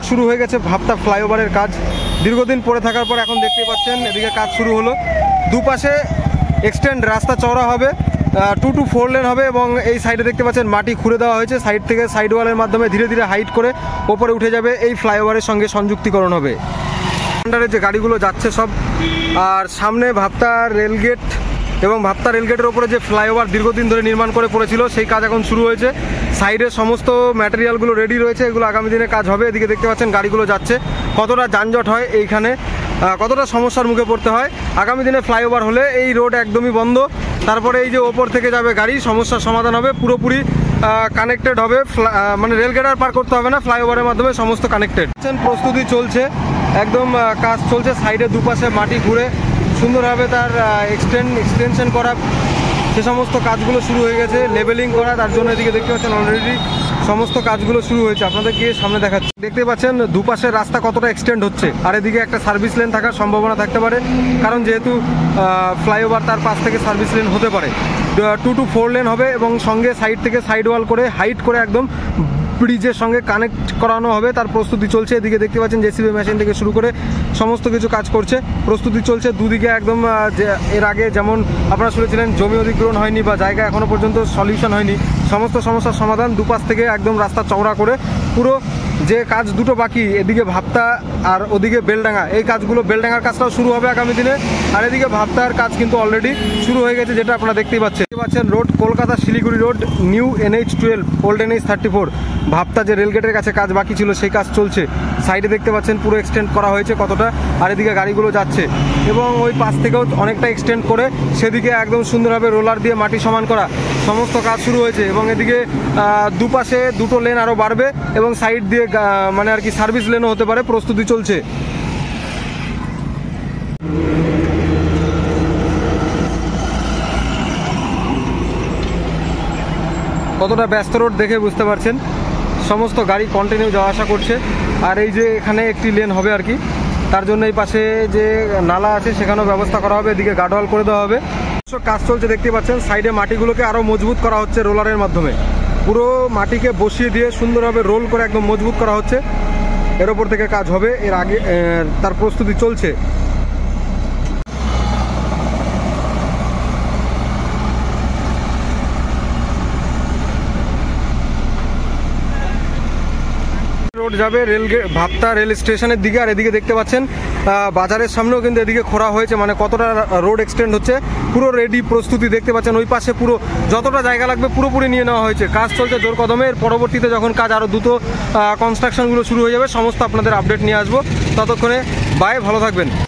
শুরু হয়ে গেছে ভাবতা ফ্লাইওভারের কাজ। দীর্ঘদিন পড়ে থাকার পর এখন দেখতে পাচ্ছেন এদিকে কাজ শুরু হলো। দুপাশে এক্সটেন্ড রাস্তা চওড়া হবে, 2 to 4 লেন হবে এবং এই সাইডে দেখতে পাচ্ছেন মাটি খুঁড়ে দেওয়া হয়েছে। সাইড থেকে সাইড ওয়ালের মাধ্যমে ধীরে ধীরে হাইট করে ওপরে উঠে যাবে, এই ফ্লাইওভারের সঙ্গে সংযুক্তিকরণ হবে। আন্ডারে যে গাড়িগুলো যাচ্ছে সব, আর সামনে ভাবতা রেলগেট এবং ভাবতা রেলগেটের ওপরে যে ফ্লাইওভার দীর্ঘদিন ধরে নির্মাণ করে পড়েছিল সেই কাজ এখন শুরু হয়েছে। সাইডের সমস্ত ম্যাটেরিয়ালগুলো রেডি রয়েছে, এগুলো আগামী দিনে কাজ হবে। এদিকে দেখতে পাচ্ছেন গাড়িগুলো যাচ্ছে, কতটা যানজট হয় এইখানে, কতটা সমস্যার মুখে পড়তে হয়। আগামী দিনে ফ্লাইওভার হলে এই রোড একদমই বন্ধ, তারপরে এই যে ওপর থেকে যাবে গাড়ি, সমস্যার সমাধান হবে, পুরোপুরি কানেক্টেড হবে, মানে রেলগেট আর পার করতে হবে না, ফ্লাইওভারের মাধ্যমে সমস্ত কানেক্টেড। প্রস্তুতি চলছে, একদম কাজ চলছে। সাইডে দুপাশে মাটি ঘুরে সুন্দরভাবে তার এক্সটেনশন করা, সে সমস্ত কাজগুলো শুরু হয়ে গেছে। লেবেলিং করা, তার জন্য এদিকে দেখতে পাচ্ছেন অলরেডি সমস্ত কাজগুলো শুরু হয়েছে। আপনাদেরকে সামনে দেখাচ্ছি, দেখতে পাচ্ছেন দুপাশের রাস্তা কতটা এক্সটেন্ড হচ্ছে। আর এদিকে একটা সার্ভিস লেন থাকার সম্ভাবনা থাকতে পারে, কারণ যেহেতু ফ্লাইওভার তার পাশ থেকে সার্ভিস লেন হতে পারে। 2 to 4 লেন হবে এবং সঙ্গে সাইড থেকে সাইড ওয়াল করে হাইট করে একদম ব্রিজের সঙ্গে কানেক্ট করানো হবে, তার প্রস্তুতি চলছে। এদিকে দেখতে পাচ্ছেন জেসিবি মেশিন থেকে শুরু করে সমস্ত কিছু কাজ করছে, প্রস্তুতি চলছে। দুদিকে একদম এর আগে যেমন আপনারা শুনেছিলেন জমি অধিগ্রহণ হয়নি বা জায়গা এখনও পর্যন্ত সলিউশন হয়নি, সমস্ত সমস্যার সমাধান দুপাশ থেকে একদম রাস্তা চওড়া করে পুরো যে কাজ দুটো বাকি, এদিকে ভাবতা আর ওদিকে বেলডাঙ্গা, এই কাজগুলো, বেলডাঙ্গার কাজটাও শুরু হবে আগামী দিনে। আর এদিকে ভাবতার কাজ কিন্তু অলরেডি শুরু হয়ে গেছে, যেটা আপনারা দেখতেই পাচ্ছেন। Road Kolkata Siliguri road, new NH12 old NH34 ভাবতা যে রেলগেটের কাছে কাজ বাকি ছিল সেই কাজ চলছে। সাইডে দেখতে পাচ্ছেন পুরো এক্সটেন্ড করা হয়েছে কতটা, আর এদিকে গাড়িগুলো যাচ্ছে এবং ওই পাশ থেকেও অনেকটা এক্সটেন্ড করে সেদিকে একদম সুন্দরভাবে রোলার দিয়ে মাটি সমান করা, সমস্ত কাজ শুরু হয়েছে। এবং এদিকে দুপাশে 2টো লেন আরও বাড়বে এবং সাইড দিয়ে মানে আর কি সার্ভিস লেনও হতে পারে, প্রস্তুতি চলছে। কতটা ব্যস্ত রোড দেখে বুঝতে পারছেন, সমস্ত গাড়ি কন্টিনিউ যাওয়া আসা করছে। আর এই যে এখানে একটি লেন হবে আর কি, তার জন্য এই পাশে যে নালা আছে সেখানেও ব্যবস্থা করা হবে, এদিকে গার্ডওয়াল করে দেওয়া হবে। কাজ চলছে দেখতে পাচ্ছেন, সাইডে মাটিগুলোকে আরও মজবুত করা হচ্ছে রোলারের মাধ্যমে, পুরো মাটিকে বসিয়ে দিয়ে সুন্দরভাবে রোল করে একদম মজবুত করা হচ্ছে। এর ওপর থেকে কাজ হবে, এর আগে তার প্রস্তুতি চলছে। রোড যাবে রেলগেট ভাবতা রেল স্টেশনের দিকে। আর এদিকে দেখতে পাচ্ছেন বাজারের সামনেও কিন্তু এদিকে খোঁড়া হয়েছে, মানে কতটা রোড এক্সটেন্ড হচ্ছে, পুরো রেডি প্রস্তুতি দেখতে পাচ্ছেন। ওই পাশে পুরো যতটা জায়গা লাগবে পুরোপুরি নিয়ে নেওয়া হয়েছে, কাজ চলছে জোর কদমে। এর পরবর্তীতে যখন কাজ আরও দ্রুত কনস্ট্রাকশনগুলো শুরু হয়ে যাবে, সমস্ত আপনাদের আপডেট নিয়ে আসবো। ততক্ষণে বাই, ভালো থাকবেন।